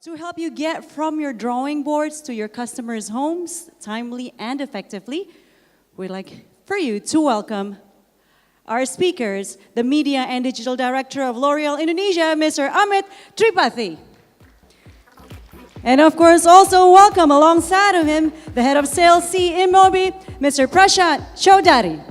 to help you get from your drawing boards to your customers' homes timely and effectively. We'd like for you to welcome our speakers, the Media and Digital Director of L'Oreal Indonesia, Mr. Amit Tripathi. And of course, also welcome alongside of him, the Head of Sales C InMobi, Mr. Prashant Choudary.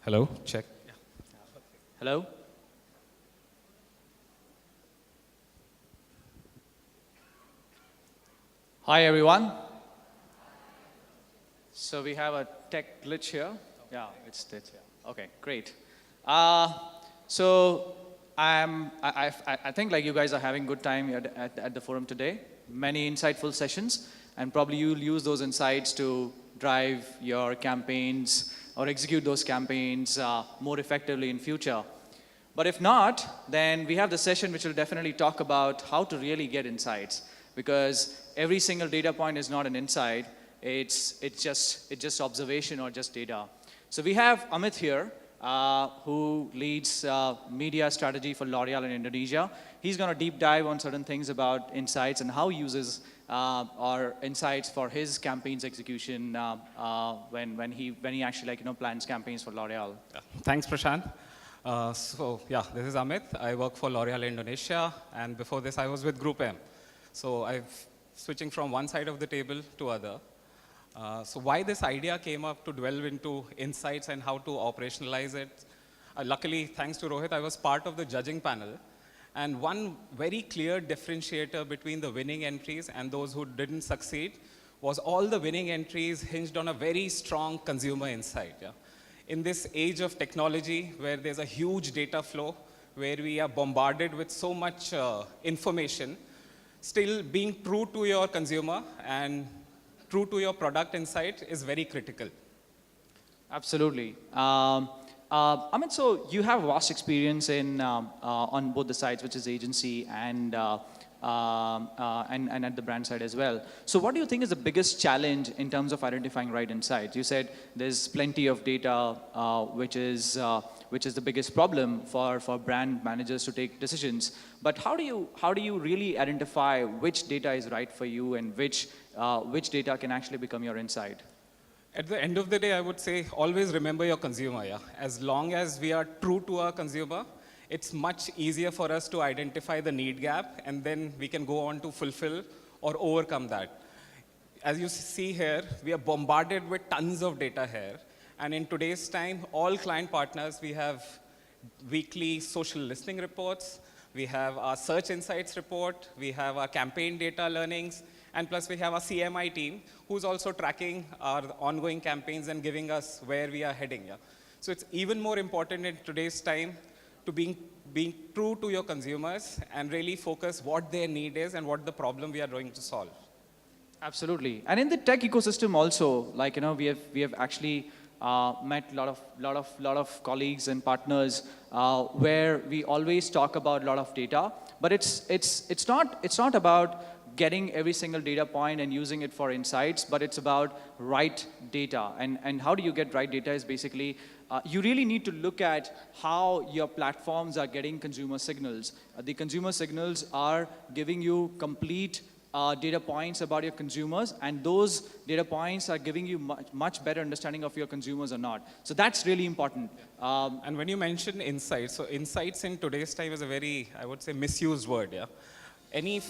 Hello, check. Hello. Hi, everyone. So we have a tech glitch here. Yeah, it's it. Yeah. Okay, great. So I think like you guys are having good time here at the forum today. Many insightful sessions, and probably you'll use those insights to drive your campaigns or execute those campaigns more effectively in future. But if not, then we have the session which will definitely talk about how to really get insights, because every single data point is not an insight. It's just observation or just data. So we have Amit here, who leads media strategy for L'Oreal in Indonesia. He's going to deep dive on certain things about insights and how he uses our insights for his campaigns execution when he actually plans campaigns for L'Oreal. Yeah. Thanks, Prashant. This is Amit. I work for L'Oreal Indonesia, and before this I was with Group M. So I'm switching from one side of the table to other. So why this idea came up to delve into insights and how to operationalize it. Luckily, thanks to Rohit, I was part of the judging panel. And one very clear differentiator between the winning entries and those who didn't succeed was all the winning entries hinged on a very strong consumer insight. Yeah? In this age of technology where there's a huge data flow, where we are bombarded with so much information, still being true to your consumer and true to your product insight is very critical. Absolutely. Amit, so you have vast experience in on both the sides, which is agency and at the brand side as well. So what do you think is the biggest challenge in terms of identifying right insights? You said there's plenty of data, which is the biggest problem for brand managers to take decisions. But how do you really identify which data is right for you and which data can actually become your insight? At the end of the day, I would say always remember your consumer. Yeah? As long as we are true to our consumer, it's much easier for us to identify the need gap, and then we can go on to fulfill or overcome that. As you see here, we are bombarded with tons of data here. And in today's time, all client partners, we have weekly social listening reports, we have our search insights report, we have our campaign data learnings, and plus we have our CMI team who's also tracking our ongoing campaigns and giving us where we are heading. Yeah? So it's even more important in today's time to being true to your consumers and really focus what their need is and what the problem we are going to solve. Absolutely. And in the tech ecosystem also, like we have actually met a lot of colleagues and partners where we always talk about a lot of data, but it's not about getting every single data point and using it for insights, but it's about right data. And how do you get right data is basically, you really need to look at how your platforms are getting consumer signals. The consumer signals are giving you complete data points about your consumers, and those data points are giving you much better understanding of your consumers or not. So that's really important. And when you mention insights, so insights in today's time is a very, I would say, misused word. Yeah. Any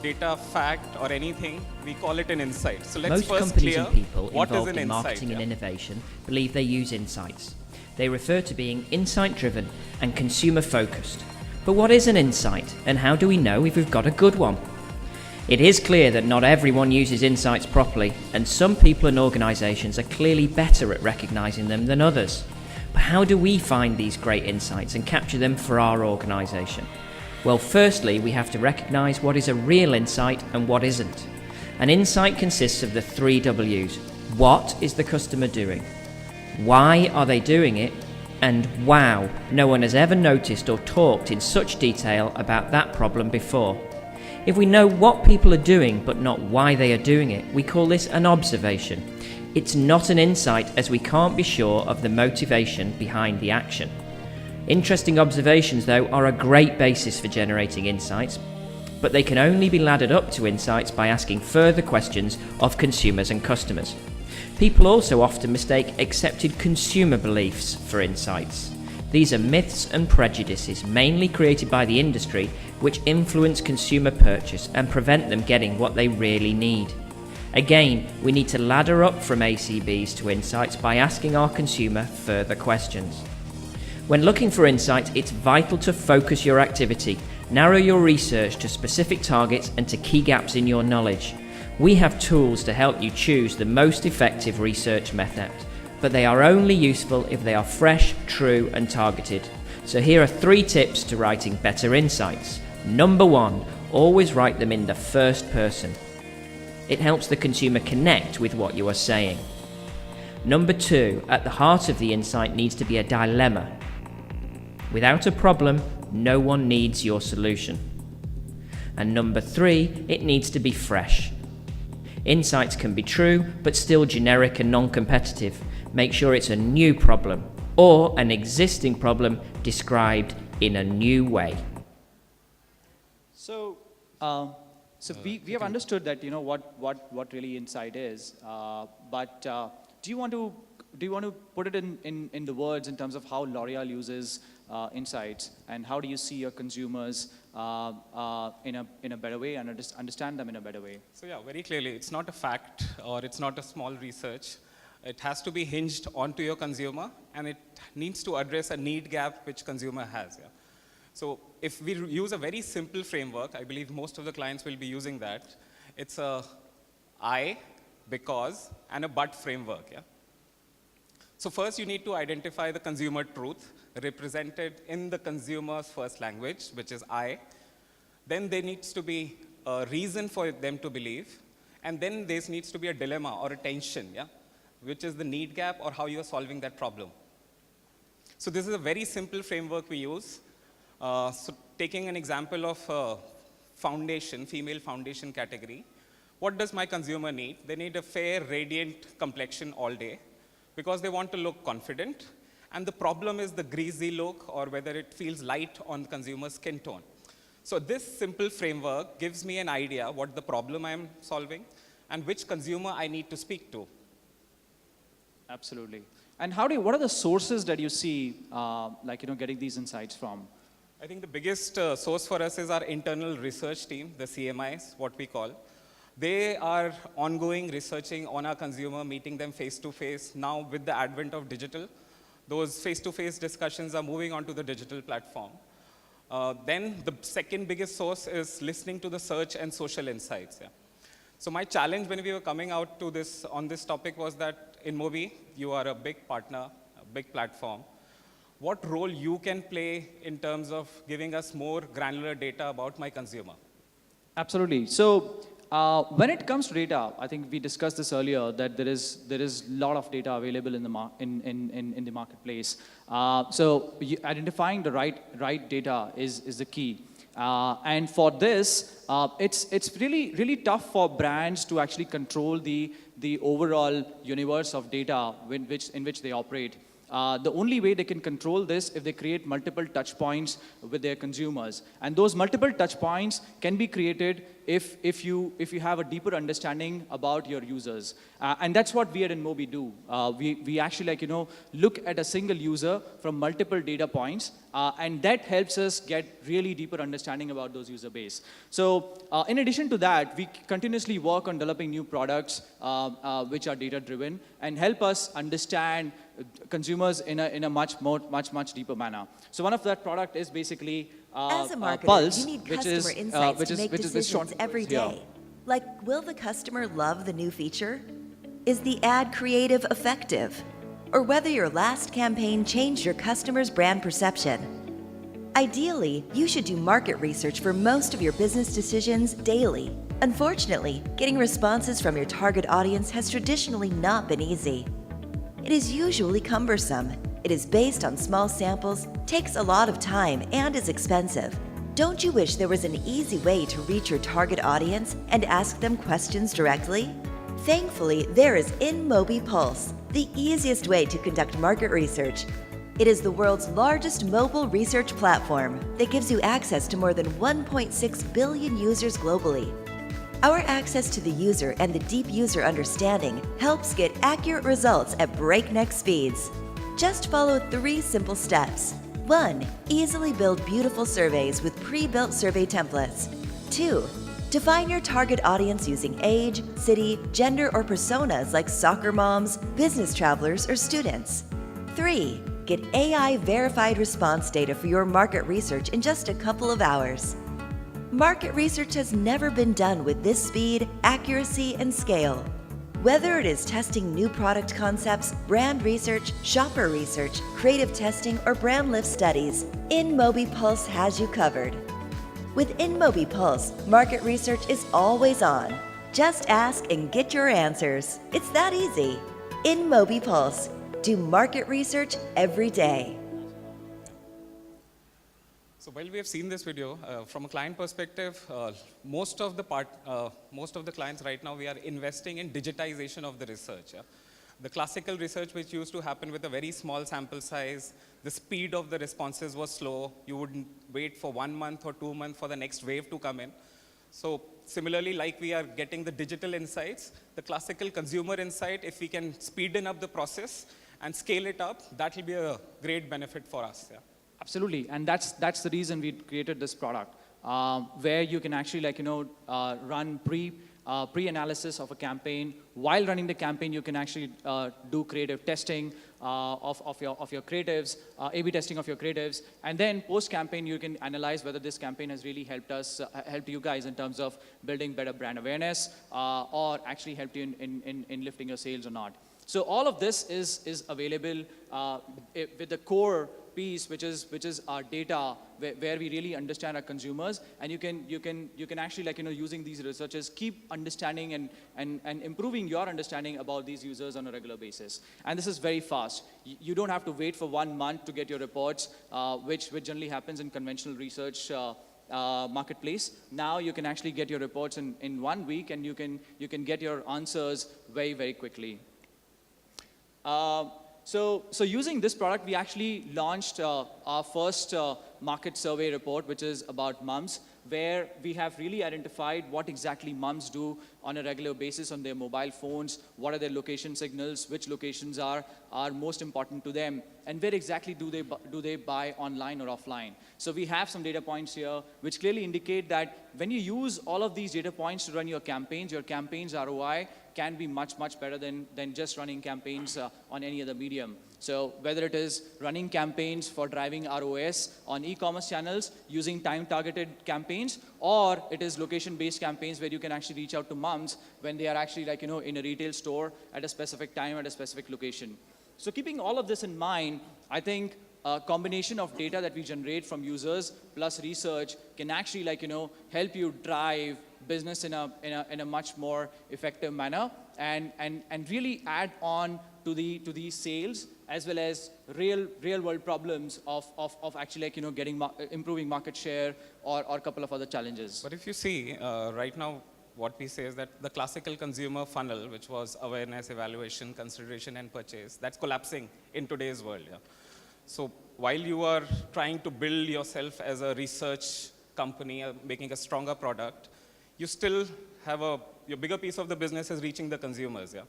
data, fact, or anything, we call it an insight. So let's Most first companies clear and people what is involved an in insight. marketing and Yeah. innovation believe they use insights. They refer to being insight-driven and consumer-focused. But what is an insight, and how do we know if we've got a good one? It is clear that not everyone uses insights properly, and some people and organisations are clearly better at recognising them than others. But how do we find these great insights and capture them for our organisation? Well, firstly, we have to recognise what is a real insight and what isn't. An insight consists of the 3 W's. What is the customer doing? Why are they doing it? And wow, no one has ever noticed or talked in such detail about that problem before. If we know what people are doing but not why they are doing it, we call this an observation. It's not an insight, as we can't be sure of the motivation behind the action. Interesting observations, though, are a great basis for generating insights, but they can only be laddered up to insights by asking further questions of consumers and customers. People also often mistake accepted consumer beliefs for insights. These are myths and prejudices mainly created by the industry which influence consumer purchase and prevent them getting what they really need. Again, we need to ladder up from ACBs to insights by asking our consumer further questions. When looking for insights, it's vital to focus your activity, narrow your research to specific targets and to key gaps in your knowledge. We have tools to help you choose the most effective research method, but they are only useful if they are fresh, true and targeted. So here are 3 tips to writing better insights. Number 1, always write them in the first person. It helps the consumer connect with what you are saying. Number 2, at the heart of the insight needs to be a dilemma. Without a problem, no one needs your solution. And number 3, it needs to be fresh. Insights can be true, but still generic and non-competitive. Make sure it's a new problem or an existing problem described in a new way. So, we have understood that what really insight is, but do you want to put it in the words in terms of how L'Oreal uses insights, and how do you see your consumers in a better way and understand them in a better way? So yeah, very clearly, it's not a fact or it's not a small research. It has to be hinged onto your consumer, and it needs to address a need gap which consumer has. Yeah. So if we use a very simple framework, I believe most of the clients will be using that. It's a I, because, and a but framework. Yeah. So first you need to identify the consumer truth represented in the consumer's first language, which is I. Then there needs to be a reason for them to believe. And then there needs to be a dilemma or a tension, yeah, which is the need gap or how you are solving that problem. So this is a very simple framework we use. So taking an example of foundation, female foundation category, what does my consumer need? They need a fair, radiant complexion all day because they want to look confident. And the problem is the greasy look or whether it feels light on the consumer's skin tone. So this simple framework gives me an idea what the problem I'm solving and which consumer I need to speak to. Absolutely. And what are the sources that you see, getting these insights from? I think the biggest source for us is our internal research team, the CMIs, what we call. They are ongoing researching on our consumer, meeting them face-to-face. Now with the advent of digital, those face-to-face discussions are moving onto the digital platform. Then the second biggest source is listening to the search and social insights. Yeah. So my challenge when we were coming out to this on this topic was that InMobi, you are a big partner, a big platform. What role you can play in terms of giving us more granular data about my consumer? Absolutely. So when it comes to data, I think we discussed this earlier that there is a lot of data available in the marketplace. So identifying the right data is the key. And for this, it's really tough for brands to actually control the overall universe of data in which they operate. The only way they can control this if they create multiple touch points with their consumers. And those multiple touch points can be created if you have a deeper understanding about your users. And that's what we at InMobi do. We actually look at a single user from multiple data points, and that helps us get really deeper understanding about those user base. So in addition to that, we continuously work on developing new products which are data driven and help us understand consumers in a much deeper manner. So one of that product is basically As a marketer, Pulse, you need which customer is insights to make which is decisions every day. Like, will the customer love the new feature? Is the ad creative effective? Or whether your last campaign changed your customer's brand perception? Ideally, you should do market research for most of your business decisions daily. Unfortunately, getting responses from your target audience has traditionally not been easy. It is usually cumbersome, It is based on small samples, takes a lot of time, and is expensive. Don't you wish there was an easy way to reach your target audience and ask them questions directly? Thankfully, there is InMobi Pulse, the easiest way to conduct market research. It is the world's largest mobile research platform that gives you access to more than 1.6 billion users globally. Our access to the user and the deep user understanding helps get accurate results at breakneck speeds. Just follow 3 simple steps. 1. Easily build beautiful surveys with pre-built survey templates. 2. Define your target audience using age, city, gender, or personas like soccer moms, business travelers, or students. 3. Get AI-verified response data for your market research in just a couple of hours. Market research has never been done with this speed, accuracy, and scale. Whether it is testing new product concepts, brand research, shopper research, creative testing, or brand lift studies, InMobi Pulse has you covered. With InMobi Pulse, market research is always on. Just ask and get your answers. It's that easy. InMobi Pulse. Do market research every day. So while we have seen this video, from a client perspective, most of the clients right now, we are investing in digitization of the research. Yeah? The classical research which used to happen with a very small sample size, the speed of the responses was slow. You would wait for 1 month or 2 months for the next wave to come in. So similarly, like we are getting the digital insights, the classical consumer insight, if we can speeden up the process and scale it up, that will be a great benefit for us. Yeah. Absolutely, and that's the reason we created this product, where you can actually run pre-analysis of a campaign. While running the campaign, you can actually do creative testing of your creatives, A/B testing of your creatives, and then post-campaign you can analyze whether this campaign has really helped you guys in terms of building better brand awareness, or actually helped you in lifting your sales or not. So all of this is available with the core piece, which is our data, where we really understand our consumers, and you can actually using these researches keep understanding and improving your understanding about these users on a regular basis. And this is very fast. You don't have to wait for 1 month to get your reports, which generally happens in conventional research marketplace. Now you can actually get your reports in 1 week, and you can get your answers very, very quickly. So using this product, we actually launched our first market survey report, which is about mums, where we have really identified what exactly mums do on a regular basis on their mobile phones, what are their location signals, which locations are most important to them, and where exactly do they buy online or offline. So we have some data points here which clearly indicate that when you use all of these data points to run your campaigns ROI can be much, much better than just running campaigns on any other medium. So whether it is running campaigns for driving ROS on e-commerce channels using time-targeted campaigns, or it is location-based campaigns where you can actually reach out to moms when they are actually in a retail store at a specific time at a specific location. So keeping all of this in mind, I think a combination of data that we generate from users plus research can actually help you drive business in a much more effective manner, and really add on to the sales as well as real world problems of actually improving market share or a couple of other challenges. But if you see right now, what we say is that the classical consumer funnel, which was awareness, evaluation, consideration, and purchase, that's collapsing in today's world. Yeah? So while you are trying to build yourself as a research company, making a stronger product, you still have your bigger piece of the business is reaching the consumers. Yeah?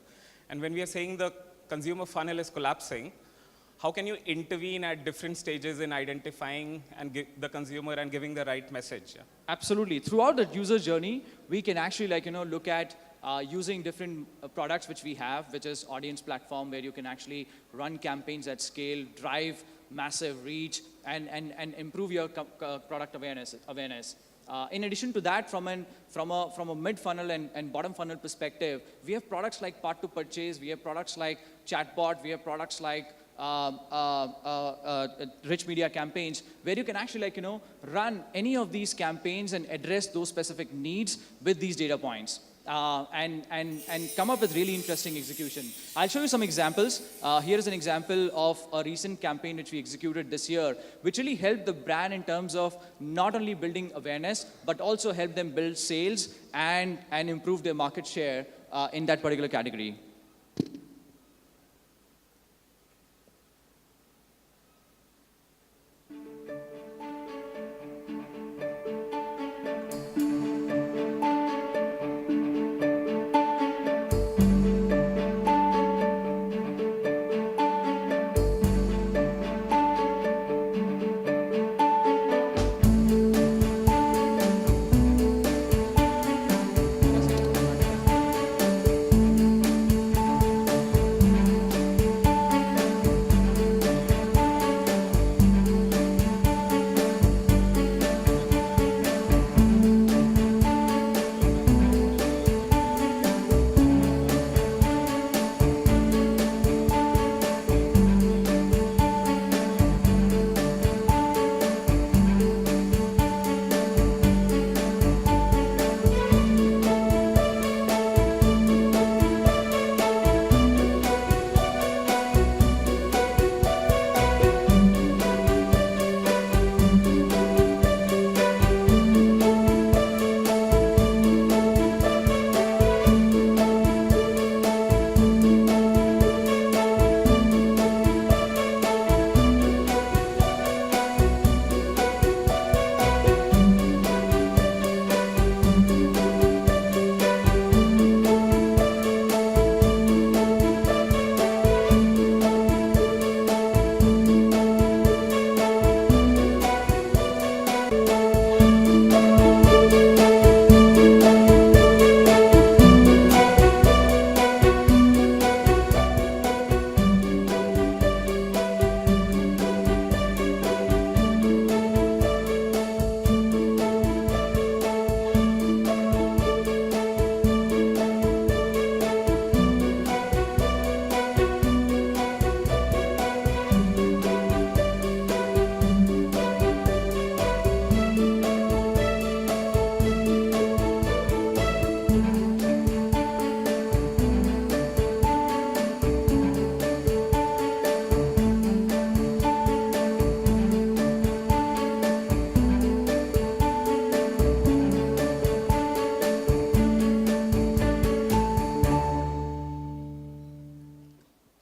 And when we are saying the consumer funnel is collapsing, how can you intervene at different stages in identifying and the consumer and giving the right message? Yeah? Absolutely. Throughout the user journey, we can actually look at using different products which we have, which is audience platform, where you can actually run campaigns at scale, drive massive reach, and improve your product awareness. In addition to that, from a mid-funnel and bottom-funnel perspective, we have products like Part to Purchase, we have products like Chatbot, we have products like rich media campaigns, where you can actually run any of these campaigns and address those specific needs with these data points. and come up with really interesting execution. I'll show you some examples. Here is an example of a recent campaign which we executed this year, which really helped the brand in terms of not only building awareness, but also help them build sales and improve their market share in that particular category.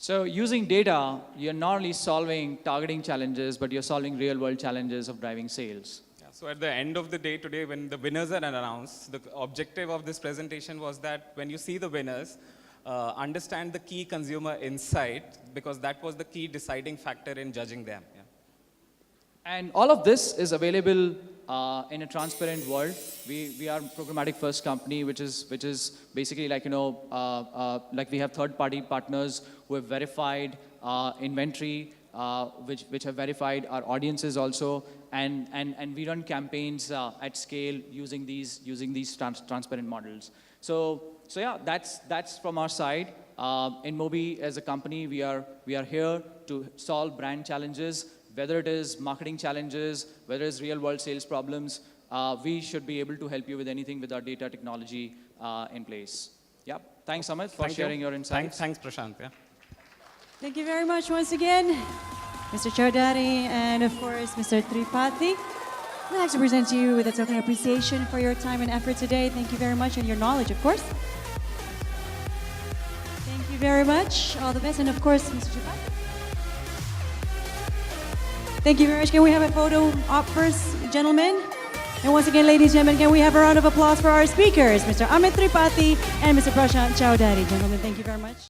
So using data, you're not only solving targeting challenges, but you're solving real-world challenges of driving sales. Yeah, so at the end of the day today, when the winners are announced, the objective of this presentation was that when you see the winners, understand the key consumer insight, because that was the key deciding factor in judging them. Yeah. And all of this is available in a transparent world. We are a programmatic first company, which is basically like, like we have third-party partners who have verified inventory, which have verified our audiences also, and we run campaigns at scale using these transparent models. So yeah, that's from our side. InMobi as a company, we are here to solve brand challenges, whether it is marketing challenges, whether it's real-world sales problems. We should be able to help you with anything with our data technology in place. Yeah. Thanks, Amit, for sharing your insights. Thanks, Prashant. Yeah. Thank you very much once again, Mr. Choudary and of course, Mr. Tripathi. I'd like to present you with a token of appreciation for your time and effort today. Thank you very much, and your knowledge, of course. Thank you very much. All the best, and of course, Mr. Tripathi. Thank you very much. Can we have a photo op first, gentlemen? And once again, ladies and gentlemen, can we have a round of applause for our speakers, Mr. Amit Tripathi and Mr. Prashant Choudary. Gentlemen, thank you very much.